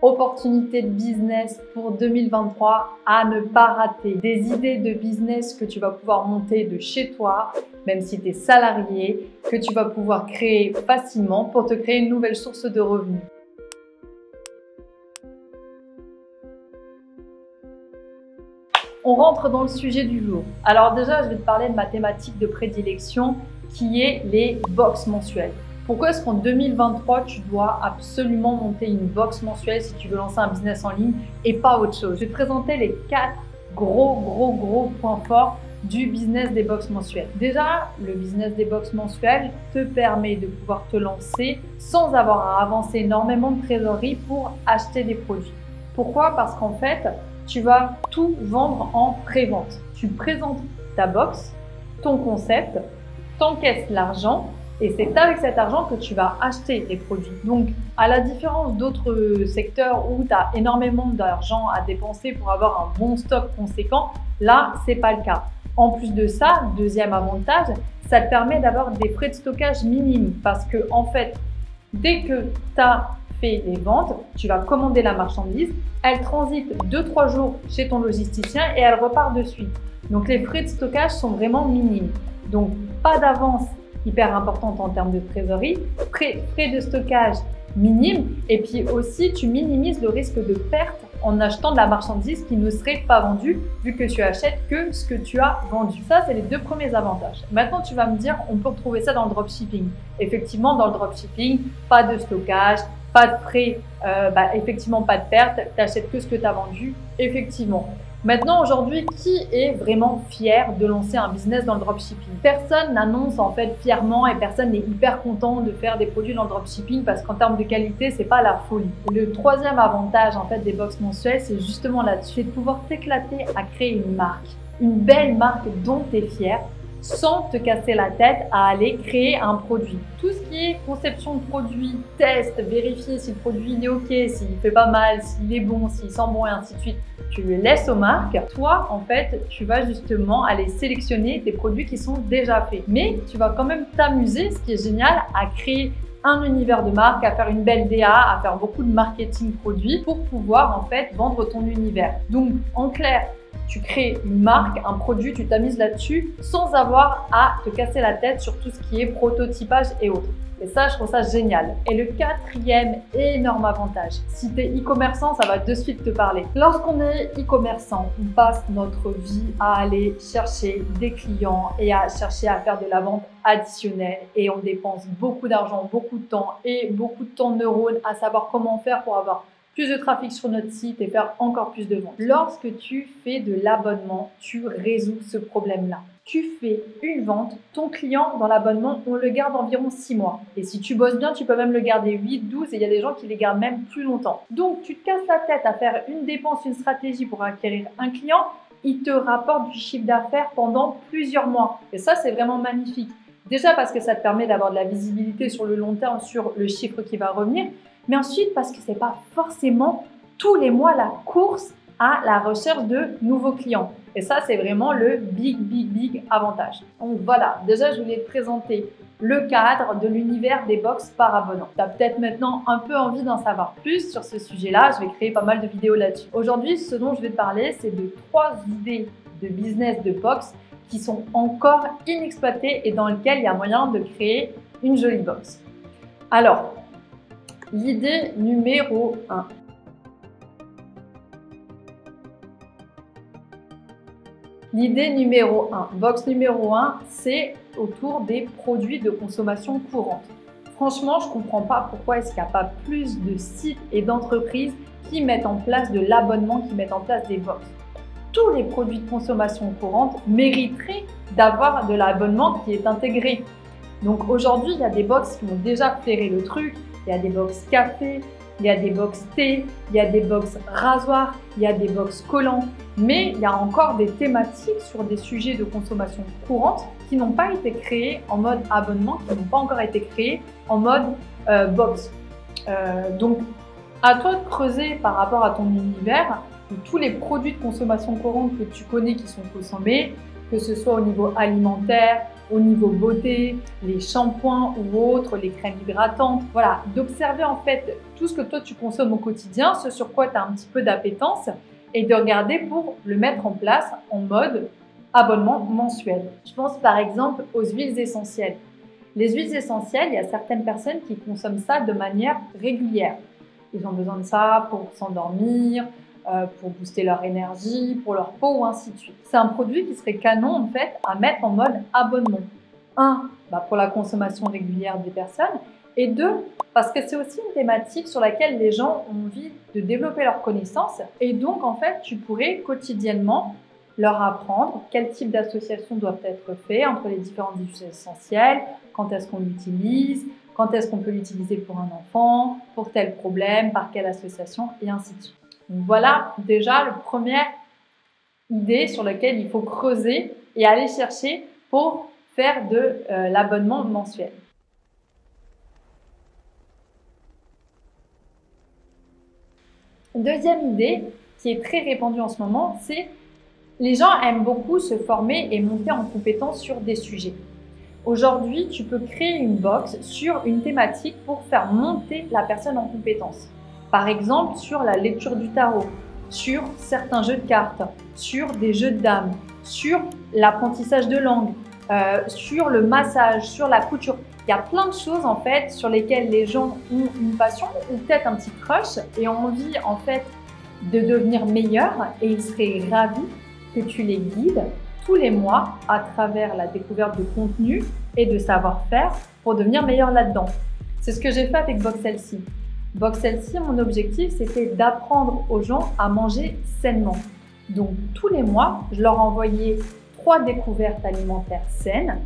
Opportunités de business pour 2023 à ne pas rater. Des idées de business que tu vas pouvoir monter de chez toi, même si tu es salarié, que tu vas pouvoir créer facilement pour te créer une nouvelle source de revenus. On rentre dans le sujet du jour. Alors déjà, je vais te parler de ma thématique de prédilection qui est les box mensuelles. Pourquoi est-ce qu'en 2023, tu dois absolument monter une box mensuelle si tu veux lancer un business en ligne et pas autre chose? Je vais te présenter les 4 gros points forts du business des box mensuelles. Déjà, le business des box mensuelles te permet de pouvoir te lancer sans avoir à avancer énormément de trésorerie pour acheter des produits. Pourquoi? Parce qu'en fait, tu vas tout vendre en pré-vente. Tu présentes ta box, ton concept, t'encaisses l'argent et c'est avec cet argent que tu vas acheter les produits. Donc, à la différence d'autres secteurs où tu as énormément d'argent à dépenser pour avoir un bon stock conséquent, là, c'est pas le cas. En plus de ça, deuxième avantage, ça te permet d'avoir des frais de stockage minimes parce que, en fait, dès que tu as fait les ventes, tu vas commander la marchandise, elle transite 2-3 jours chez ton logisticien et elle repart de suite. Donc, les frais de stockage sont vraiment minimes. Donc, pas d'avance hyper importante en termes de trésorerie, frais de stockage minimes et puis aussi tu minimises le risque de perte en achetant de la marchandise qui ne serait pas vendue vu que tu achètes que ce que tu as vendu. Ça, c'est les 2 premiers avantages. Maintenant, tu vas me dire, on peut retrouver ça dans le dropshipping. Effectivement, dans le dropshipping, pas de stockage, pas de frais, effectivement pas de perte, tu n'achètes que ce que tu as vendu, effectivement. Maintenant, aujourd'hui, qui est vraiment fier de lancer un business dans le dropshipping? Personne n'annonce en fait fièrement et personne n'est hyper content de faire des produits dans le dropshipping parce qu'en termes de qualité, c'est pas la folie. Le troisième avantage en fait des box mensuelles, c'est justement là-dessus, c'est de pouvoir t'éclater à créer une belle marque dont tu es fier, sans te casser la tête à aller créer un produit. Tout ce qui est conception de produit, test, vérifier si le produit il est ok, s'il fait pas mal, s'il est bon, s'il sent bon et ainsi de suite, tu le laisses aux marques. Toi, en fait, tu vas justement aller sélectionner des produits qui sont déjà faits. Mais tu vas quand même t'amuser, ce qui est génial, à créer un univers de marque, à faire une belle DA, à faire beaucoup de marketing produit pour pouvoir en fait vendre ton univers. Donc, en clair, tu crées une marque, un produit, tu t'amuses là-dessus sans avoir à te casser la tête sur tout ce qui est prototypage et autres. Et ça, je trouve ça génial. Et le 4e énorme avantage, si tu es e-commerçant, ça va de suite te parler. Lorsqu'on est e-commerçant, on passe notre vie à aller chercher des clients et à chercher à faire de la vente additionnelle. Et on dépense beaucoup d'argent, beaucoup de temps et beaucoup de temps de neurones à savoir comment faire pour avoir plus de trafic sur notre site et faire encore plus de ventes. Lorsque tu fais de l'abonnement, tu résous ce problème-là. Tu fais une vente, ton client dans l'abonnement, on le garde environ 6 mois. Et si tu bosses bien, tu peux même le garder 8, 12 et il y a des gens qui les gardent même plus longtemps. Donc, tu te casses la tête à faire une dépense, une stratégie pour acquérir un client, il te rapporte du chiffre d'affaires pendant plusieurs mois. Et ça, c'est vraiment magnifique. Déjà parce que ça te permet d'avoir de la visibilité sur le long terme sur le chiffre qui va revenir. Mais ensuite, parce que ce n'est pas forcément tous les mois la course à la recherche de nouveaux clients. Et ça, c'est vraiment le big avantage. Donc voilà, déjà, je voulais te présenter le cadre de l'univers des box par abonnement. Tu as peut-être maintenant un peu envie d'en savoir plus sur ce sujet-là. Je vais créer pas mal de vidéos là-dessus. Aujourd'hui, ce dont je vais te parler, c'est de 3 idées de business de box qui sont encore inexploitées et dans lesquelles il y a moyen de créer une jolie box. Alors, l'idée numéro 1. L'idée numéro 1, box numéro 1, c'est autour des produits de consommation courante. Franchement, je ne comprends pas pourquoi est-ce qu'il n'y a pas plus de sites et d'entreprises qui mettent en place de l'abonnement, qui mettent en place des box. Tous les produits de consommation courante mériteraient d'avoir de l'abonnement qui est intégré. Donc aujourd'hui, il y a des box qui ont déjà flairé le truc. Il y a des box café, il y a des box thé, il y a des box rasoirs, il y a des box collants. Mais il y a encore des thématiques sur des sujets de consommation courante qui n'ont pas été créés en mode abonnement, qui n'ont pas encore été créés en mode box. Donc, à toi de creuser par rapport à ton univers tous les produits de consommation courante que tu connais qui sont consommés, que ce soit au niveau alimentaire, au niveau beauté, les shampoings ou autres, les crèmes hydratantes. Voilà, d'observer en fait tout ce que toi tu consommes au quotidien, ce sur quoi tu as un petit peu d'appétence et de regarder pour le mettre en place en mode abonnement mensuel. Je pense par exemple aux huiles essentielles. Les huiles essentielles, il y a certaines personnes qui consomment ça de manière régulière. Ils ont besoin de ça pour s'endormir, pour booster leur énergie, pour leur peau ou ainsi de suite. C'est un produit qui serait canon en fait à mettre en mode abonnement. Pour la consommation régulière des personnes et deux, parce que c'est aussi une thématique sur laquelle les gens ont envie de développer leurs connaissances et donc en fait tu pourrais quotidiennement leur apprendre quel type d'associations doivent être faites entre les différentes huiles essentielles, quand est-ce qu'on l'utilise, quand est-ce qu'on peut l'utiliser pour un enfant, pour tel problème, par quelle association et ainsi de suite. Donc voilà déjà la première idée sur laquelle il faut creuser et aller chercher pour faire de l'abonnement mensuel. Deuxième idée qui est très répandue en ce moment, c'est les gens aiment beaucoup se former et monter en compétence sur des sujets. Aujourd'hui, tu peux créer une box sur une thématique pour faire monter la personne en compétence. Par exemple, sur la lecture du tarot, sur certains jeux de cartes, sur des jeux de dames, sur l'apprentissage de langue, sur le massage, sur la couture. Il y a plein de choses en fait sur lesquelles les gens ont une passion ou peut-être un petit crush et ont envie en fait de devenir meilleurs et ils seraient ravis que tu les guides tous les mois à travers la découverte de contenu et de savoir-faire pour devenir meilleur là-dedans. C'est ce que j'ai fait avec Box-LC. Box-LC, mon objectif, c'était d'apprendre aux gens à manger sainement. Donc, tous les mois, je leur envoyais 3 découvertes alimentaires saines,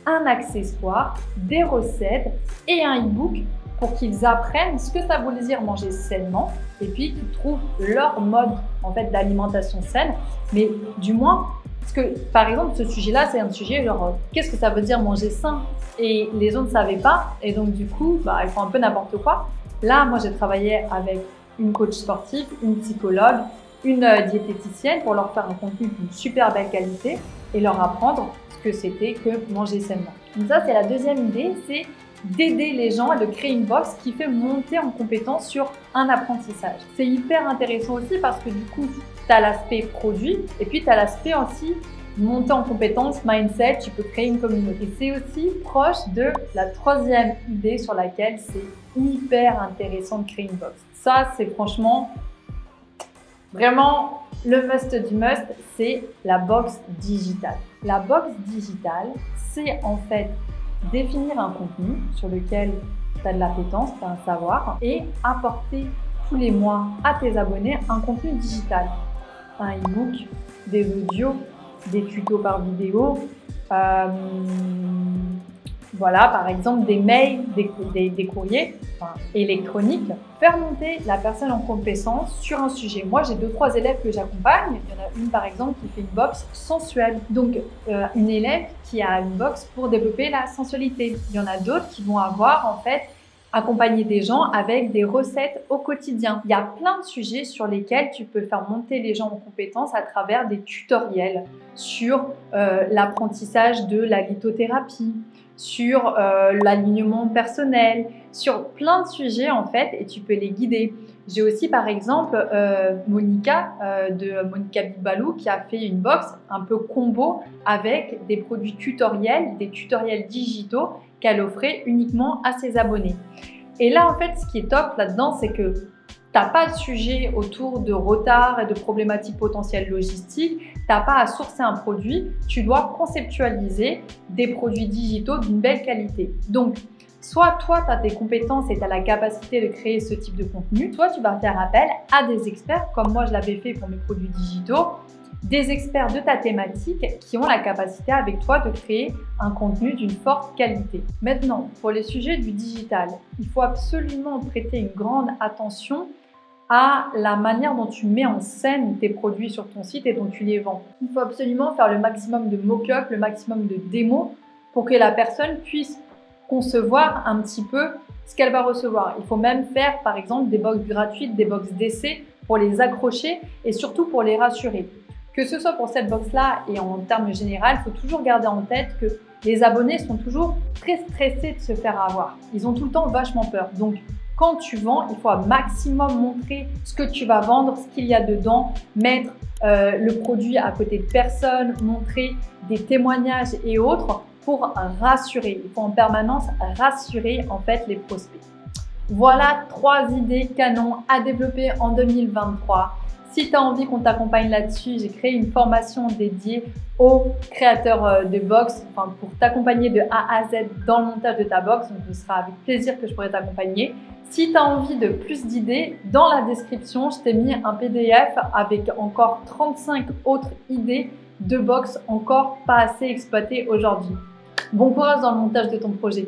un accessoire, des recettes et un e-book pour qu'ils apprennent ce que ça voulait dire manger sainement et puis qu'ils trouvent leur mode en fait d'alimentation saine. Mais du moins, parce que par exemple, ce sujet-là, c'est un sujet genre qu'est-ce que ça veut dire manger sain? Et les gens ne savaient pas et donc du coup, ils font un peu n'importe quoi. Là, moi, j'ai travaillé avec une coach sportive, une psychologue, une diététicienne pour leur faire un contenu d'une super belle qualité et leur apprendre ce que c'était que manger sainement. Donc ça, c'est la deuxième idée, c'est d'aider les gens et de créer une box qui fait monter en compétence sur un apprentissage. C'est hyper intéressant aussi parce que du coup, tu as l'aspect produit et puis tu as l'aspect aussi monter en compétence, mindset, tu peux créer une communauté. Et c'est aussi proche de la troisième idée sur laquelle c'est hyper intéressant de créer une box. Ça, c'est franchement vraiment le must du must, c'est la box digitale. La box digitale, c'est en fait définir un contenu sur lequel tu as de l'appétence, tu as un savoir et apporter tous les mois à tes abonnés un contenu digital. Un e-book, des audios, des tutos par vidéo, voilà, par exemple des mails, des courriers électroniques. Faire monter la personne en compétence sur un sujet. Moi, j'ai 2-3 élèves que j'accompagne. Il y en a une, par exemple, qui fait une box sensuelle. Donc, une élève qui a une box pour développer la sensualité. Il y en a d'autres qui vont avoir, en fait, accompagner des gens avec des recettes au quotidien. Il y a plein de sujets sur lesquels tu peux faire monter les gens en compétence à travers des tutoriels sur l'apprentissage de la lithothérapie, sur l'alignement personnel, sur plein de sujets en fait et tu peux les guider. J'ai aussi par exemple Monica de Monica Bibalou qui a fait une box un peu combo avec des produits tutoriels, des tutoriels digitaux qu'elle offrait uniquement à ses abonnés. Et là en fait ce qui est top là-dedans c'est que tu n'as pas de sujet autour de retard et de problématiques potentielles logistiques, tu n'as pas à sourcer un produit, tu dois conceptualiser des produits digitaux d'une belle qualité. Donc, soit toi, tu as tes compétences et tu as la capacité de créer ce type de contenu, soit tu vas faire appel à des experts, comme moi je l'avais fait pour mes produits digitaux, des experts de ta thématique qui ont la capacité avec toi de créer un contenu d'une forte qualité. Maintenant, pour les sujets du digital, il faut absolument prêter une grande attention à la manière dont tu mets en scène tes produits sur ton site et dont tu les vends. Il faut absolument faire le maximum de mock-up, le maximum de démos pour que la personne puisse concevoir un petit peu ce qu'elle va recevoir. Il faut même faire par exemple des box gratuites, des box d'essai pour les accrocher et surtout pour les rassurer. Que ce soit pour cette box-là et en termes généraux, il faut toujours garder en tête que les abonnés sont toujours très stressés de se faire avoir. Ils ont tout le temps vachement peur. Donc, quand tu vends, il faut un maximum montrer ce que tu vas vendre, ce qu'il y a dedans, mettre le produit à côté de personnes, montrer des témoignages et autres pour rassurer. Il faut en permanence rassurer en fait les prospects. Voilà 3 idées canons à développer en 2023. Si tu as envie qu'on t'accompagne là-dessus, j'ai créé une formation dédiée aux créateurs de box, enfin pour t'accompagner de A à Z dans le montage de ta box. Donc, ce sera avec plaisir que je pourrai t'accompagner. Si tu as envie de plus d'idées, dans la description, je t'ai mis un PDF avec encore 35 autres idées de box encore pas assez exploitées aujourd'hui. Bon courage dans le montage de ton projet.